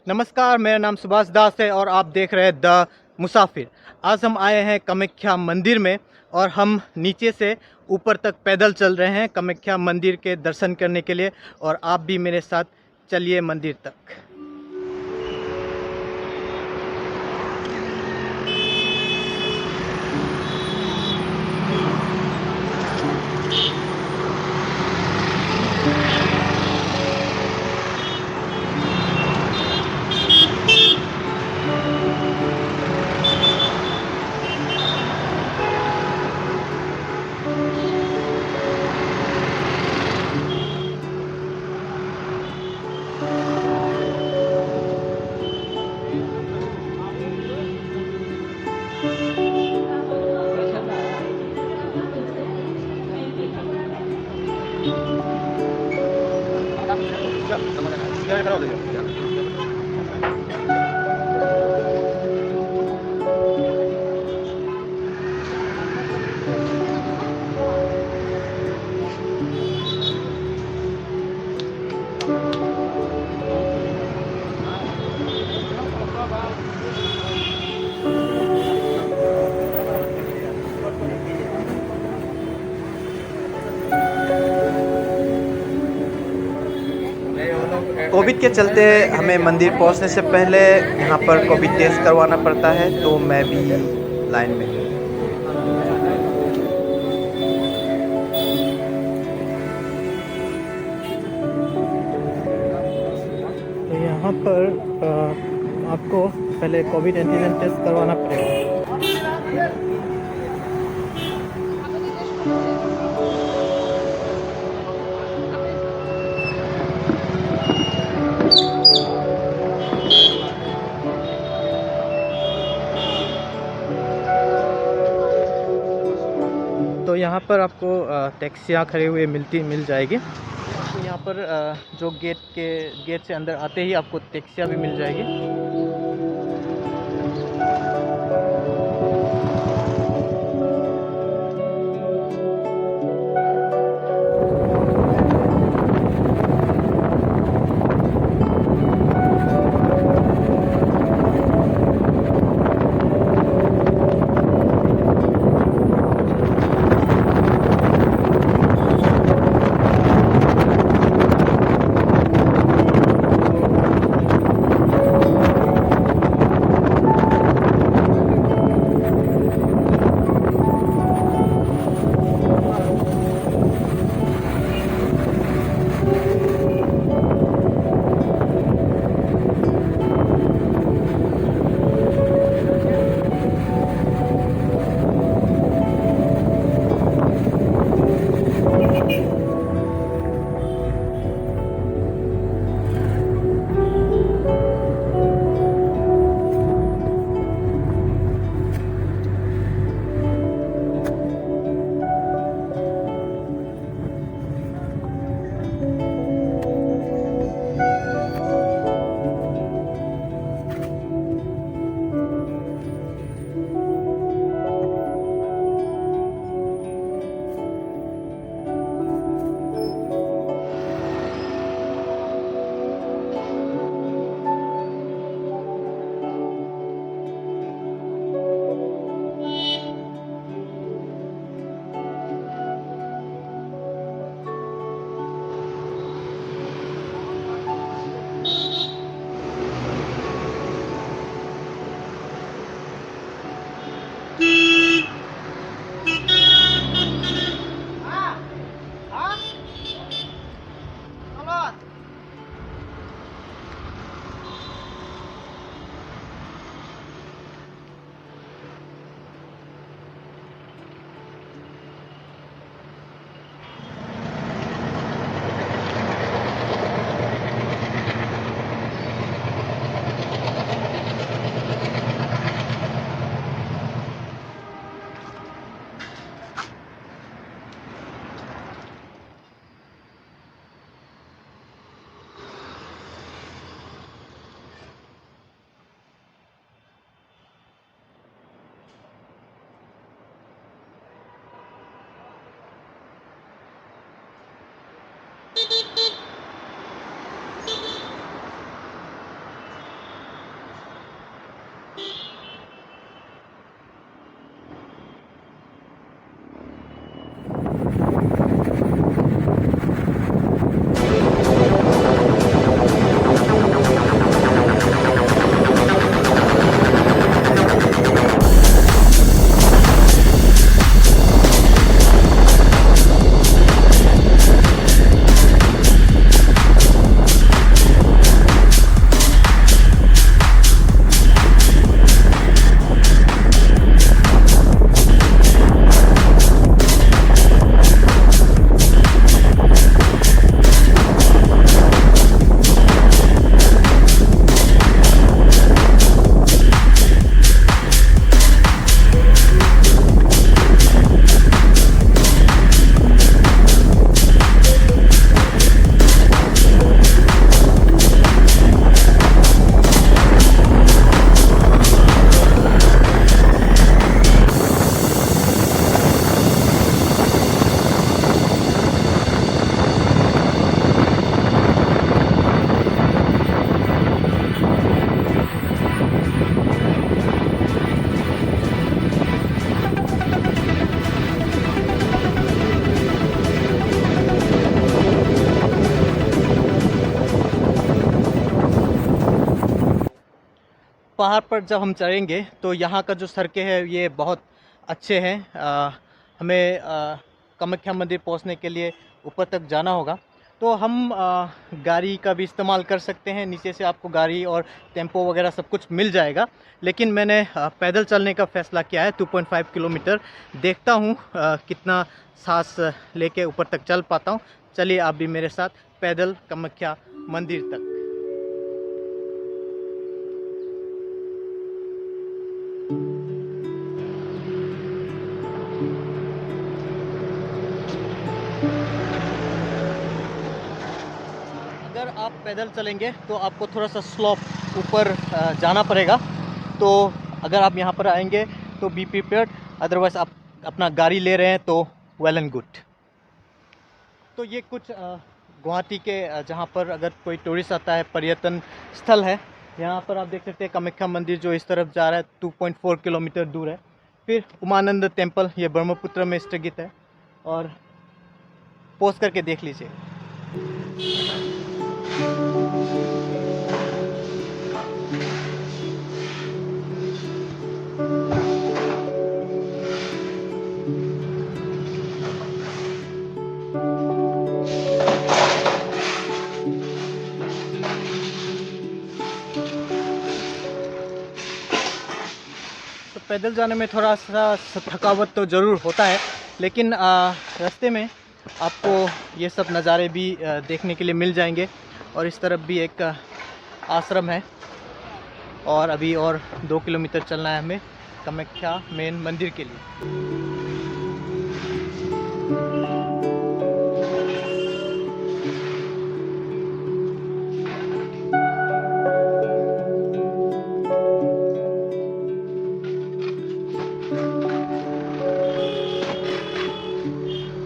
नमस्कार, मेरा नाम सुभाष दास है और आप देख रहे हैं द मुसाफिर। आज हम आए हैं कामाख्या मंदिर में और हम नीचे से ऊपर तक पैदल चल रहे हैं कामाख्या मंदिर के दर्शन करने के लिए। और आप भी मेरे साथ चलिए मंदिर तक। कोविड के चलते हमें मंदिर पहुंचने से पहले यहाँ पर कोविड टेस्ट करवाना पड़ता है, तो मैं भी लाइन में हूँ। तो यहाँ पर आपको पहले कोविड एंटीजन टेस्ट करवाना पड़ेगा। तो यहाँ पर आपको टैक्सियाँ खड़े हुए मिल जाएगी। तो यहाँ पर जो गेट से अंदर आते ही आपको टैक्सियाँ भी मिल जाएगी। पहाड़ पर जब हम चढ़ेंगे तो यहाँ का जो सड़कें हैं ये बहुत अच्छे हैं। हमें कामाख्या मंदिर पहुँचने के लिए ऊपर तक जाना होगा, तो हम गाड़ी का भी इस्तेमाल कर सकते हैं। नीचे से आपको गाड़ी और टेम्पो वगैरह सब कुछ मिल जाएगा, लेकिन मैंने पैदल चलने का फ़ैसला किया है 2.5 किलोमीटर। देखता हूँ कितना सांस लेके ऊपर तक चल पाता हूँ। चलिए आप भी मेरे साथ पैदल कामाख्या मंदिर तक। अगर आप पैदल चलेंगे तो आपको थोड़ा सा स्लोप ऊपर जाना पड़ेगा। तो अगर आप यहाँ पर आएंगे तो बी प्रिपेयर्ड, अदरवाइज़ आप अपना गाड़ी ले रहे हैं तो वेल एंड गुड। तो ये कुछ गुवाहाटी के जहाँ पर अगर कोई टूरिस्ट आता है, पर्यटन स्थल है, यहाँ पर आप देख सकते हैं कामाख्या मंदिर जो इस तरफ जा रहा है 2.4 किलोमीटर दूर है। फिर उमानंद टेम्पल ये ब्रह्मपुत्र में स्थगित है, और पोस्ट करके देख लीजिए। तो पैदल जाने में थोड़ा सा थकावट तो ज़रूर होता है, लेकिन रास्ते में आपको ये सब नज़ारे भी देखने के लिए मिल जाएंगे। और इस तरफ भी एक आश्रम है, और अभी और 2 किलोमीटर चलना है हमें कामाख्या मेन मंदिर के लिए।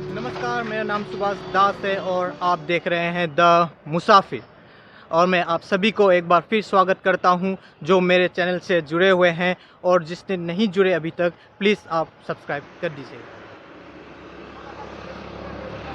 नमस्कार, मेरा नाम सुभाष दास है और आप देख रहे हैं द मुसाफिर। और मैं आप सभी को एक बार फिर स्वागत करता हूं जो मेरे चैनल से जुड़े हुए हैं, और जिसने नहीं जुड़े अभी तक प्लीज़ आप सब्सक्राइब कर दीजिए।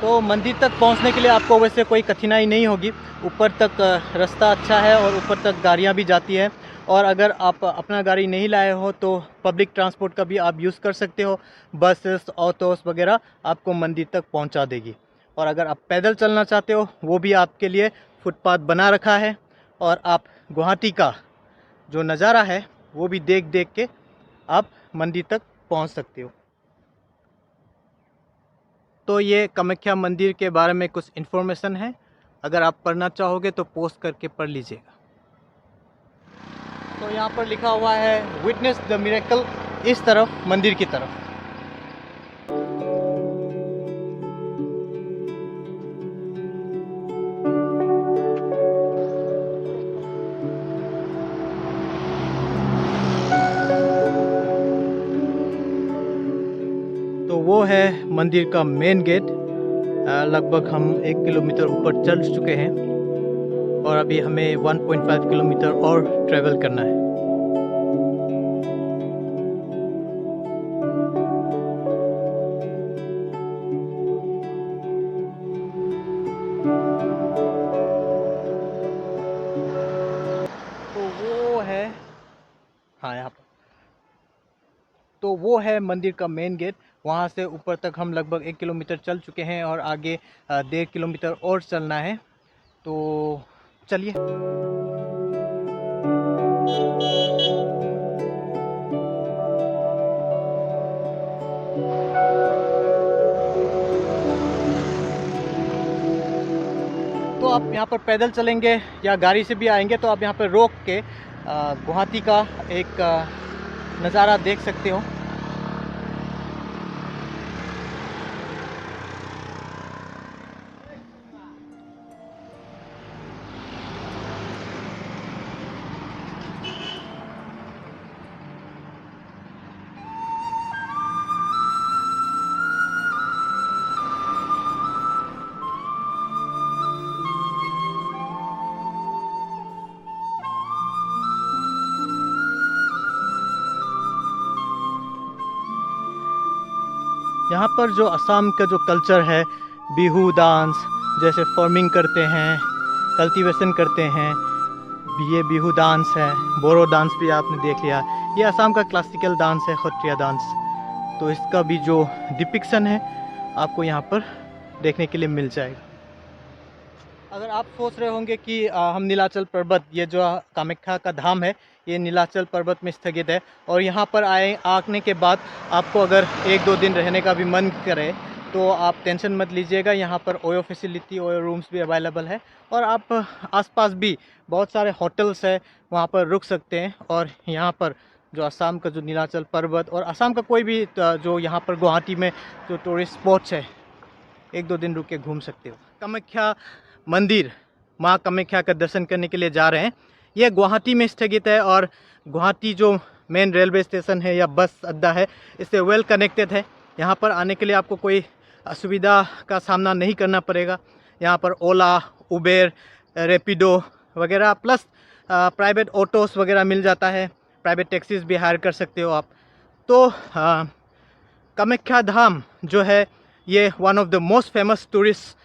तो मंदिर तक पहुंचने के लिए आपको वैसे कोई कठिनाई नहीं होगी। ऊपर तक रास्ता अच्छा है और ऊपर तक गाड़ियां भी जाती है। और अगर आप अपना गाड़ी नहीं लाए हो तो पब्लिक ट्रांसपोर्ट का भी आप यूज़ कर सकते हो। बसेस, ऑटोस वगैरह आपको मंदिर तक पहुंचा देगी। और अगर आप पैदल चलना चाहते हो वो भी आपके लिए फुटपाथ बना रखा है, और आप गुवाहाटी का जो नज़ारा है वो भी देख देख के आप मंदिर तक पहुंच सकते हो। तो ये कामाख्या मंदिर के बारे में कुछ इन्फॉर्मेशन है, अगर आप पढ़ना चाहोगे तो पोस्ट करके पढ़ लीजिएगा। तो यहाँ पर लिखा हुआ है विटनेस द मिरेकल, इस तरफ मंदिर की तरफ। तो वो है मंदिर का मेन गेट। लगभग हम 1 किलोमीटर ऊपर चल चुके हैं, और अभी हमें 1.5 किलोमीटर और ट्रैवल करना है। तो वो है, हाँ यहाँ पर, तो वो है मंदिर का मेन गेट। वहाँ से ऊपर तक हम लगभग 1 किलोमीटर चल चुके हैं, और आगे 1.5 किलोमीटर और चलना है। तो चलिए। तो आप यहाँ पर पैदल चलेंगे या गाड़ी से भी आएंगे तो आप यहाँ पर रोक के गुवाहाटी का एक नज़ारा देख सकते हो। यहाँ पर जो असम का जो कल्चर है, बिहू डांस, जैसे फार्मिंग करते हैं, कल्टीवेशन करते हैं, ये बिहू डांस है, बोरो डांस भी आपने देख लिया। ये असम का क्लासिकल डांस है, खत्रिया डांस। तो इसका भी जो डिपिक्शन है आपको यहाँ पर देखने के लिए मिल जाएगा। अगर आप सोच रहे होंगे कि हम नीलाचल पर्वत, ये जो कामाख्या का धाम है, ये नीलाचल पर्वत में स्थगित है और यहाँ पर आने के बाद आपको अगर 1-2 दिन रहने का भी मन करे तो आप टेंशन मत लीजिएगा। यहाँ पर ओयो फैसिलिटी, ओयो रूम्स भी अवेलेबल है और आप आसपास भी बहुत सारे होटल्स है, वहाँ पर रुक सकते हैं। और यहाँ पर जो असम का जो नीलाचल पर्वत और असम का कोई भी जो यहाँ पर गुवाहाटी में जो टूरिस्ट स्पॉट्स है, 1-2 दिन रुक के घूम सकते हो। कामाख्या मंदिर, माँ कामाख्या का दर्शन करने के लिए जा रहे हैं। यह गुवाहाटी में स्थगित है और गुवाहाटी जो मेन रेलवे स्टेशन है या बस अड्डा है, इससे वेल कनेक्टेड है। यहाँ पर आने के लिए आपको कोई असुविधा का सामना नहीं करना पड़ेगा। यहाँ पर ओला, उबेर, रैपिडो वगैरह प्लस प्राइवेट ऑटोस वगैरह मिल जाता है। प्राइवेट टैक्सीज भी हायर कर सकते हो आप। तो कामाख्या धाम जो है ये one of the most famous tourist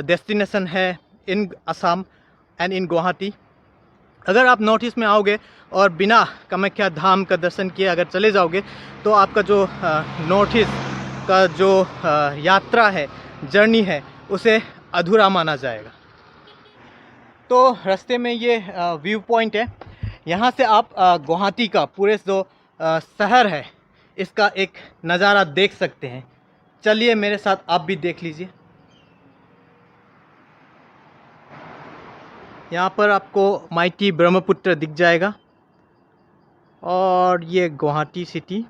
destination है इन असम एंड इन गुवाहाटी। अगर आप नॉर्थ ईस्ट में आओगे और बिना कामाख्या धाम का दर्शन किए अगर चले जाओगे तो आपका जो नॉर्थ ईस्ट का जो यात्रा है, जर्नी है, उसे अधूरा माना जाएगा। तो रास्ते में ये व्यू पॉइंट है, यहाँ से आप गुवाहाटी का पूरे जो शहर है इसका एक नज़ारा देख सकते हैं। चलिए मेरे साथ आप भी देख लीजिए। यहाँ पर आपको माइटी ब्रह्मपुत्र दिख जाएगा और ये गुवाहाटी सिटी।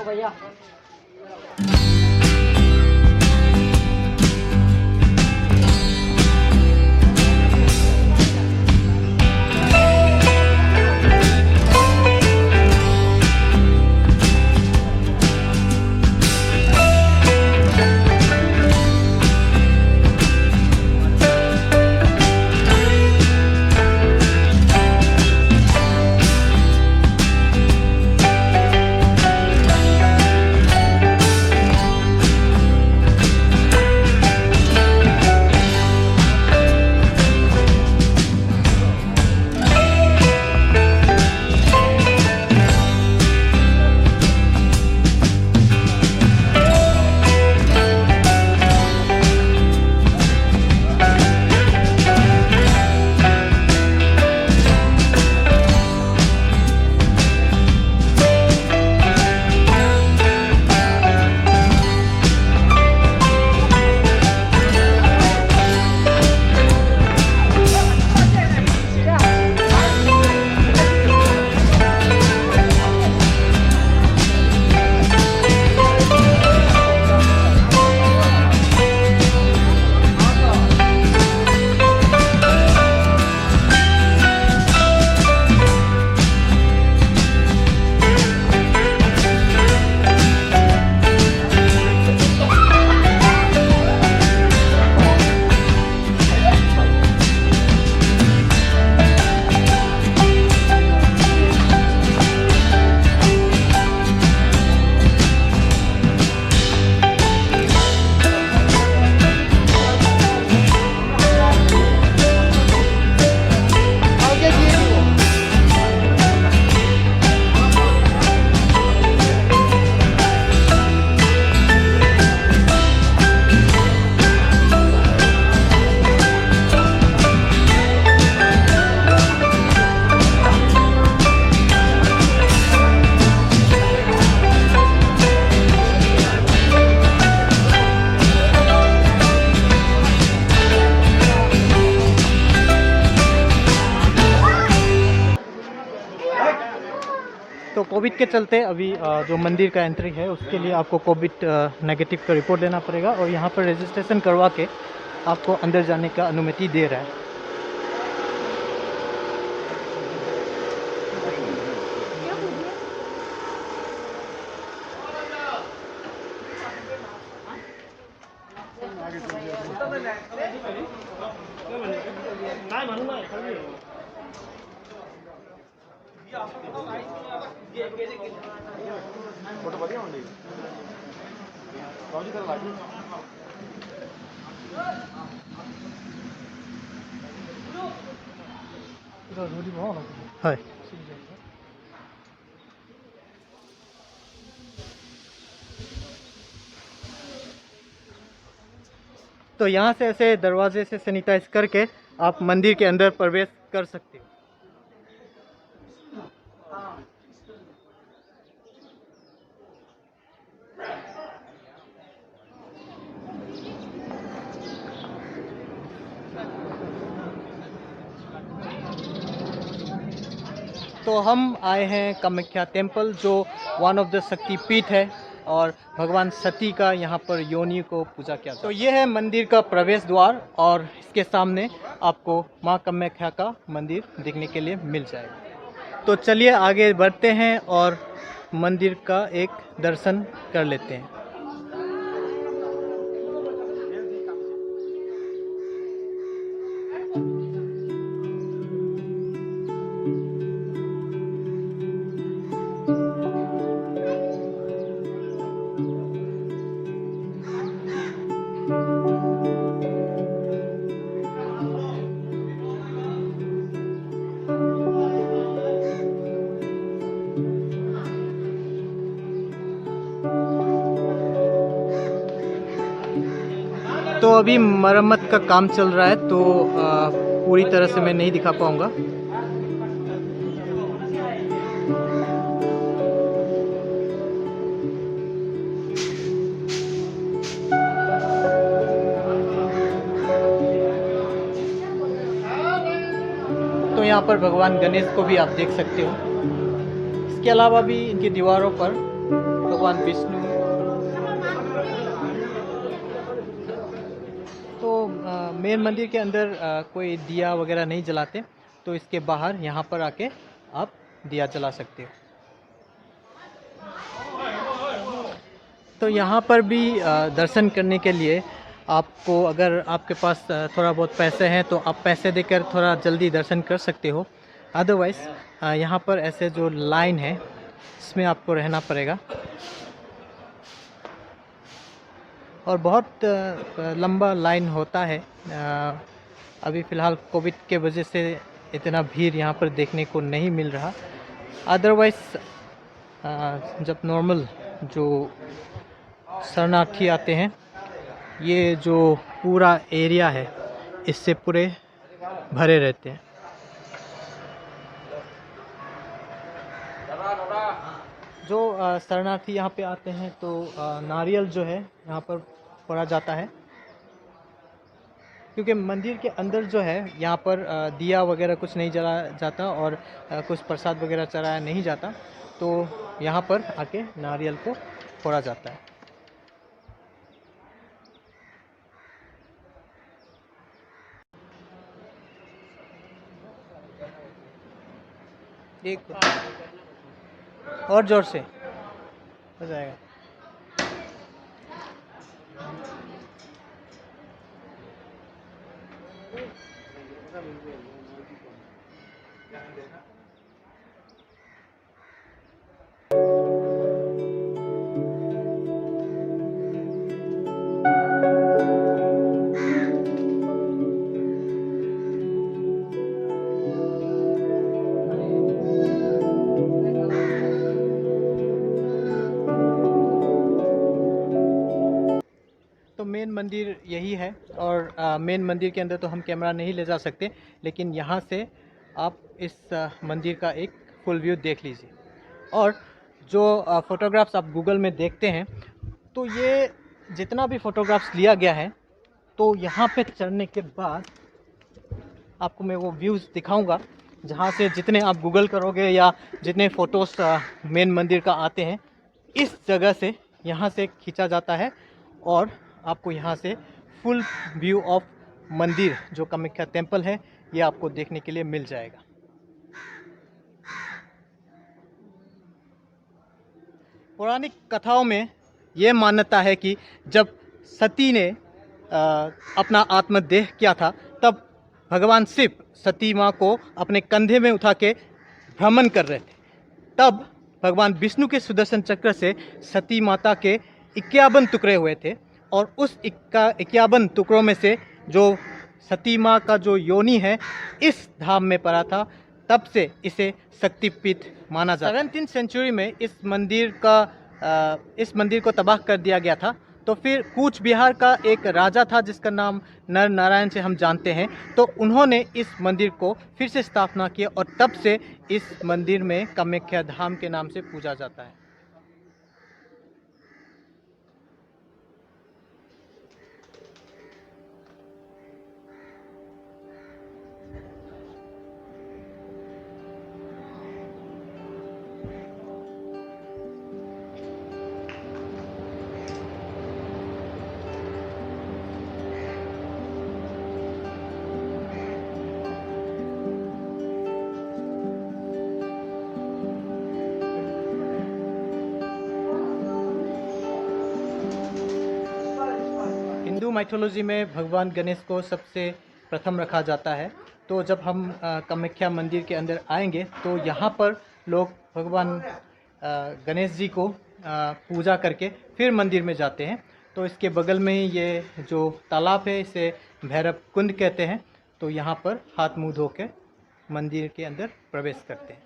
भैया कोविड के चलते अभी जो मंदिर का एंट्री है उसके लिए आपको कोविड नेगेटिव का रिपोर्ट देना पड़ेगा और यहाँ पर रजिस्ट्रेशन करवा के आपको अंदर जाने का अनुमति दे रहा है।はい。तो यहाँ से ऐसे दरवाजे से सैनिटाइज करके आप मंदिर के अंदर प्रवेश कर सकते हो। तो हम आए हैं कामाख्या टेम्पल, जो वन ऑफ द शक्ति पीठ है और भगवान सती का यहाँ पर योनि को पूजा किया। तो ये है मंदिर का प्रवेश द्वार और इसके सामने आपको माँ कामाख्या का मंदिर देखने के लिए मिल जाएगा। तो चलिए आगे बढ़ते हैं और मंदिर का एक दर्शन कर लेते हैं। तो अभी मरम्मत का काम चल रहा है, तो पूरी तरह से मैं नहीं दिखा पाऊंगा। तो यहाँ पर भगवान गणेश को भी आप देख सकते हो। इसके अलावा भी इनकी दीवारों पर भगवान विष्णु। तो मेन मंदिर के अंदर कोई दिया वगैरह नहीं जलाते, तो इसके बाहर यहाँ पर आके आप दिया जला सकते हो। तो यहाँ पर भी दर्शन करने के लिए आपको, अगर आपके पास थोड़ा बहुत पैसे हैं तो आप पैसे देकर थोड़ा जल्दी दर्शन कर सकते हो। अदरवाइज़ यहाँ पर ऐसे जो लाइन है इसमें आपको रहना पड़ेगा और बहुत लंबा लाइन होता है। अभी फ़िलहाल कोविड के वजह से इतना भीड़ यहाँ पर देखने को नहीं मिल रहा। अदरवाइज़ जब नॉर्मल जो शरणार्थी आते हैं, ये जो पूरा एरिया है इससे पूरे भरे रहते हैं। जो शरणार्थी यहाँ पे आते हैं तो नारियल जो है यहाँ पर फोड़ा जाता है, क्योंकि मंदिर के अंदर जो है यहाँ पर दिया वगैरह कुछ नहीं जला जाता और कुछ प्रसाद वगैरह चढ़ाया नहीं जाता, तो यहाँ पर आके नारियल को फोड़ा जाता है। एक और जोर से हो जाएगा। मेन मंदिर यही है और मेन मंदिर के अंदर तो हम कैमरा नहीं ले जा सकते, लेकिन यहाँ से आप इस मंदिर का एक फुल व्यू देख लीजिए। और जो फ़ोटोग्राफ्स आप गूगल में देखते हैं, तो ये जितना भी फ़ोटोग्राफ्स लिया गया है, तो यहाँ पे चढ़ने के बाद आपको मैं वो व्यूज़ दिखाऊंगा, जहाँ से जितने आप गूगल करोगे या जितने फ़ोटोज़ मेन मंदिर का आते हैं, इस जगह से यहाँ से खींचा जाता है और आपको यहाँ से फुल व्यू ऑफ मंदिर जो कामाख्या टेम्पल है ये आपको देखने के लिए मिल जाएगा। पौराणिक कथाओं में ये मान्यता है कि जब सती ने अपना आत्मदेह किया था, तब भगवान शिव सती माँ को अपने कंधे में उठा के भ्रमण कर रहे थे। तब भगवान विष्णु के सुदर्शन चक्र से सती माता के 51 टुकड़े हुए थे और उस 51 टुकड़ों में से जो सती माँ का जो योनि है इस धाम में पड़ा था। तब से इसे शक्तिपीठ माना जाता है। 17th सेंचुरी में इस मंदिर को तबाह कर दिया गया था। तो फिर कूच बिहार का एक राजा था जिसका नाम नर नारायण से हम जानते हैं, तो उन्होंने इस मंदिर को फिर से स्थापना किया और तब से इस मंदिर में कामाख्या धाम के नाम से पूजा जाता है। हिंदू माइथोलॉजी में भगवान गणेश को सबसे प्रथम रखा जाता है। तो जब हम कामाख्या मंदिर के अंदर आएंगे तो यहाँ पर लोग भगवान गणेश जी को पूजा करके फिर मंदिर में जाते हैं। तो इसके बगल में ही ये जो तालाब है इसे भैरव कुंड कहते हैं। तो यहाँ पर हाथ मुँह धो के मंदिर के अंदर प्रवेश करते हैं।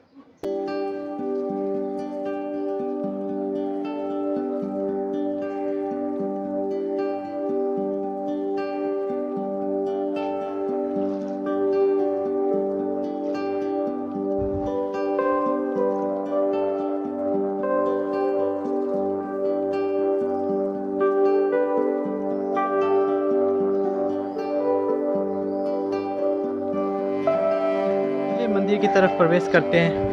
मंदिर की तरफ प्रवेश करते हैं।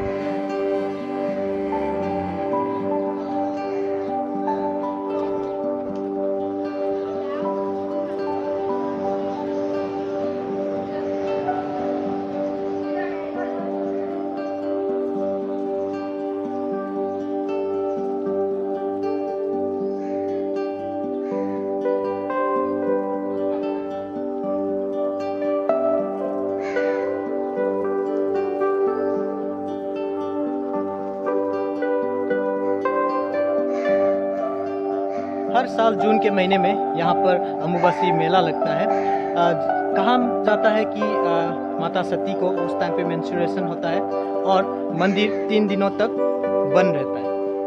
हर साल जून के महीने में यहाँ पर अम्बुबासी मेला लगता है। कहा जाता है कि माता सती को उस टाइम पे मेंस्ट्रुएशन होता है और मंदिर 3 दिनों तक बंद रहता है।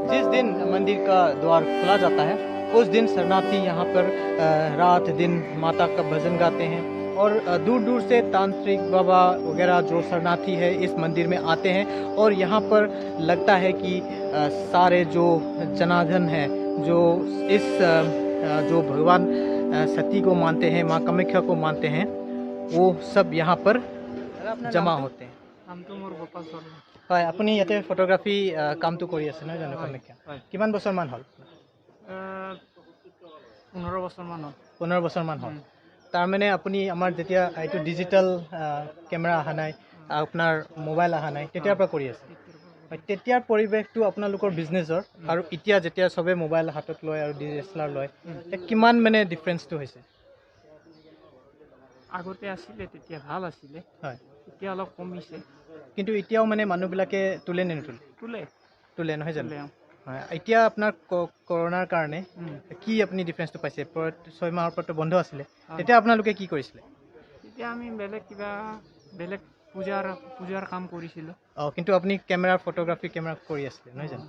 जिस दिन मंदिर का द्वार खुला जाता है उस दिन शरणार्थी यहाँ पर रात दिन माता का भजन गाते हैं और दूर दूर से तांत्रिक बाबा वगैरह जो शरणार्थी है इस मंदिर में आते हैं और यहाँ पर लगता है कि सारे जो जनार्दन हैं जो इस जो भगवान सती को मानते हैं, माँ कामाख्या को मानते हैं, वो सब यहाँ पर जमा होते हैं। হয় আপুনি ইয়াতে ফটোগ্ৰাফি কামটো কৰি আছে নহয় জানো কামাখ্যা? কিমান বছৰমান হ'ল? 15 বছৰমান হ'ল। 15 বছৰমান হ'ল। তাৰমানে আপুনি আমাৰ যেতিয়া এইটো ডিজিটেল কেমেৰা অহা নাই, আপোনাৰ মোবাইল অহা নাই, তেতিয়াৰ পৰা কৰি আছে। তেতিয়াৰ পৰিৱেশটো আপোনালোকৰ বিজনেছৰ আৰু এতিয়া যেতিয়া সবে মোবাইল হাতত লয় আৰু ডিএসএলআৰ লয়, কিমান মানে ডিফাৰেন্সটো হৈছে? আগতে আছিলে তেতিয়া ভাল আছিলে, হয় এতিয়া অলপ কমিছে, কিন্তু এতিয়াও মানে মানুহবিলাকে তুলে নে নুতুলে? তুলে নহয় জানো? হয়। এতিয়া আপোনাৰ কৰোনাৰ কাৰণে কি আপুনি ডিফাৰেন্সটো পাইছে? 6 মাহৰ পৰতো বন্ধ আছিলে, তেতিয়া আপোনালোকে কি কৰিছিলে? তেতিয়া আমি বেলেগ পূজাৰ কাম কৰিছিলোঁ। কিন্তু আপুনি ফটোগ্ৰাফি কেমেৰা কৰি আছিলে নহয় জানো?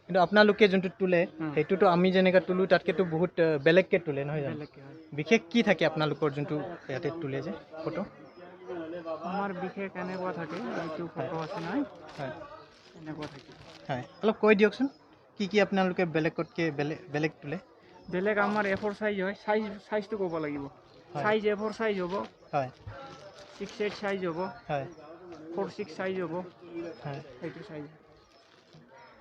কিন্তু আপোনালোকে যোনটো তোলে সেইটোতো আমি যেনেকৈ তোলো তাতকেতো বহুত বেলেগকৈ তোলে নহয় জানো? বিশেষ কি থাকে আপোনালোকৰ যোনটো ইয়াতে তোলে যে ফটো? আমাৰ বিশেষ এনেকুৱা থাকে, এইটো ফটো আছে নহয়, হয় এনেকুৱা থাকে। হয়, অলপ কৈ দিয়কচোন কি কি আপোনালোকে বেলেগতকৈ বেলেগ তোলে? বেলেগ আমাৰ A4 সাইজ হয়, সাইজটো ক'ব লাগিব। সাইজ A4 সাইজ হ'ব, হয় 6/8 সাইজ হ'ব, হয় A46 साइज होगा हाँ। এইটো साइज।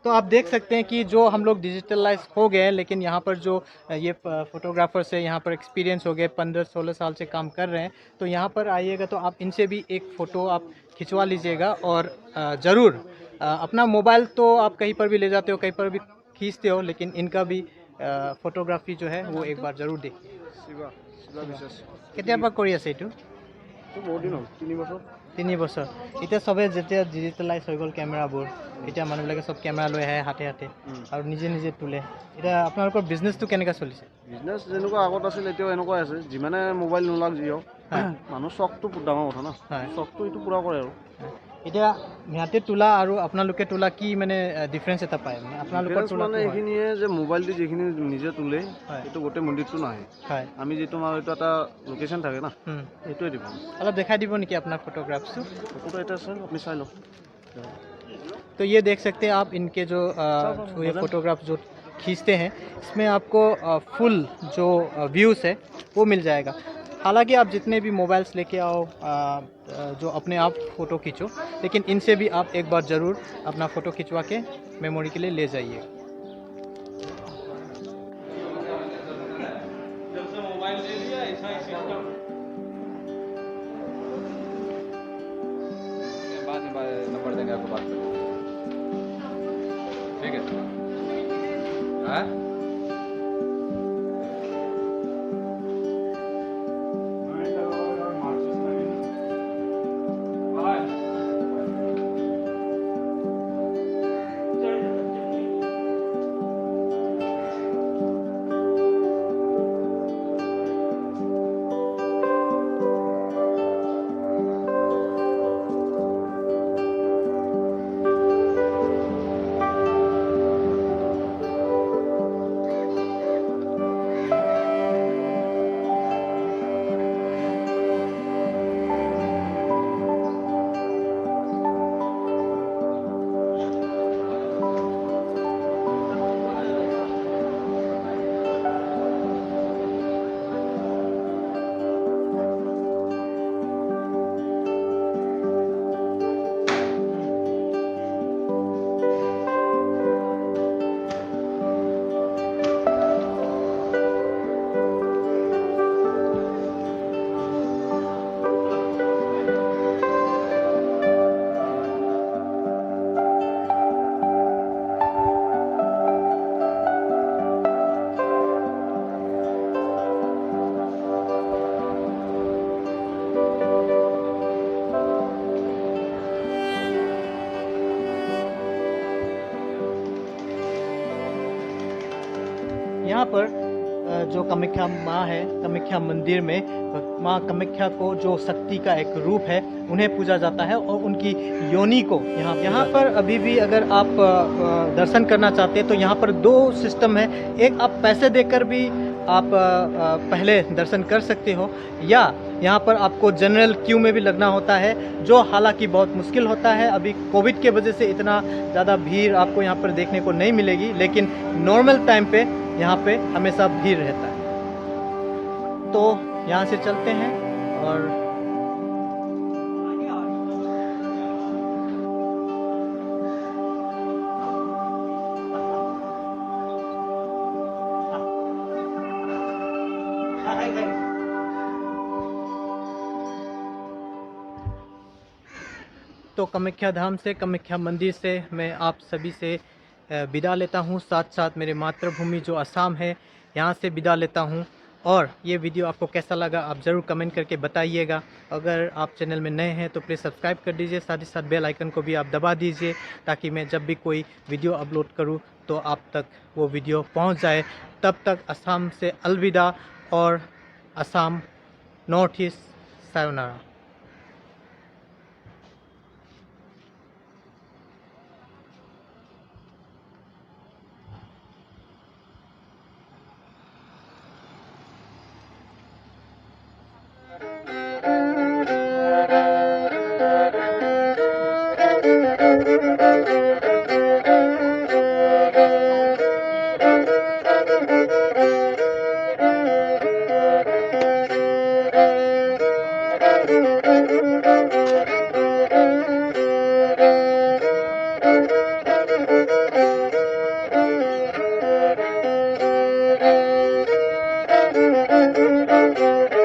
तो आप देख सकते हैं कि जो हम लोग डिजिटलाइज हो गए हैं, लेकिन यहाँ पर जो ये फोटोग्राफर्स है, यहाँ पर एक्सपीरियंस हो गए, 15-16 साल से काम कर रहे हैं। तो यहाँ पर आइएगा तो आप इनसे भी एक फ़ोटो आप खिंचवा लीजिएगा। और ज़रूर अपना मोबाइल तो आप कहीं पर भी ले जाते हो, कहीं पर भी खींचते हो, लेकिन इनका भी फोटोग्राफी जो है वो एक बार ज़रूर देखिए। শিৱা শিৱা বিশ্বাস। কেতিয়াৰ পৰা কৰি আছে এইটো? তো বহুত দিন হ'ল, 3 বছৰ। 3 বছৰ। এতিয়া চবে যেতিয়া ডিজিটেলাইজ হৈ গ'ল কেমেৰাবোৰ, এতিয়া মানুহবিলাকে চব কেমেৰা লৈ আহে হাতে হাতে আৰু নিজে নিজে তোলে। এতিয়া আপোনালোকৰ বিজনেছটো কেনেকৈ চলিছে? বিজনেছ যেনেকুৱা আগত আছিল এতিয়াও এনেকুৱাই আছে, যিমানে মোবাইল নোলাওক যি হওক হয়। মানুহ চখটো ডাঙৰ কথা ন, হয়। চখটো এইটো পূৰা কৰে আৰু। এতিয়া সিহঁতে তোলা আৰু আপোনালোকে তোলা কি মানে ডিফাৰেঞ্চ এটা পায়? মানে আপোনালোকৰ ডিফাৰেঞ্চ তোলাটো মানে হয়। এইখিনিয়ে যে মোবাইল দি যিখিনি নিজে তোলে হয়। সেইটো গোটেই মন্দিৰটো নাহে। হয়। আমি যিটো মাৰোঁ এইটো এটা লোকেশ্যন থাকে না, সেইটোৱে ডিফাৰেঞ্চ। অলপ দেখাই দিব নেকি আপোনাৰ फोटोग्राफ्स? ফটোটো এটা আছে, আপুনি চাই লওক। तो ये देख सकते हैं आप इनके जो ये फोटोग्राफ जो खींचते हैं, इसमें आपको फुल जो व्यूज़ है वो मिल जाएगा। हालांकि आप जितने भी मोबाइल्स लेके आओ, जो अपने आप फ़ोटो खींचो, लेकिन इनसे भी आप एक बार ज़रूर अपना फ़ोटो खिंचवा के मेमोरी के लिए ले जाइए। नंबर देंगे आपको, बात करेंगे, ठीक है? हाँ? यहाँ पर जो कामाख्या माँ है, कामाख्या मंदिर में माँ कामाख्या को जो शक्ति का एक रूप है उन्हें पूजा जाता है, और उनकी योनि को यहाँ पर अभी भी अगर आप दर्शन करना चाहते हैं तो यहाँ पर 2 सिस्टम है। एक आप पैसे देकर भी आप पहले दर्शन कर सकते हो, या यहाँ पर आपको जनरल क्यू में भी लगना होता है, जो हालांकि बहुत मुश्किल होता है। अभी कोविड के वजह से इतना ज़्यादा भीड़ आपको यहाँ पर देखने को नहीं मिलेगी, लेकिन नॉर्मल टाइम पे यहाँ पे हमेशा भीड़ रहता है। तो यहाँ से चलते हैं और तो कामाख्या धाम से, कामाख्या मंदिर से मैं आप सभी से विदा लेता हूँ। साथ साथ मेरे मातृभूमि जो असम है यहाँ से विदा लेता हूँ। और ये वीडियो आपको कैसा लगा आप ज़रूर कमेंट करके बताइएगा। अगर आप चैनल में नए हैं तो प्लीज़ सब्सक्राइब कर दीजिए, साथ ही साथ बेल आइकन को भी आप दबा दीजिए, ताकि मैं जब भी कोई वीडियो अपलोड करूँ तो आप तक वो वीडियो पहुँच जाए। तब तक असम से अलविदा, और असम नॉर्थ ईस्ट सायोनारा। है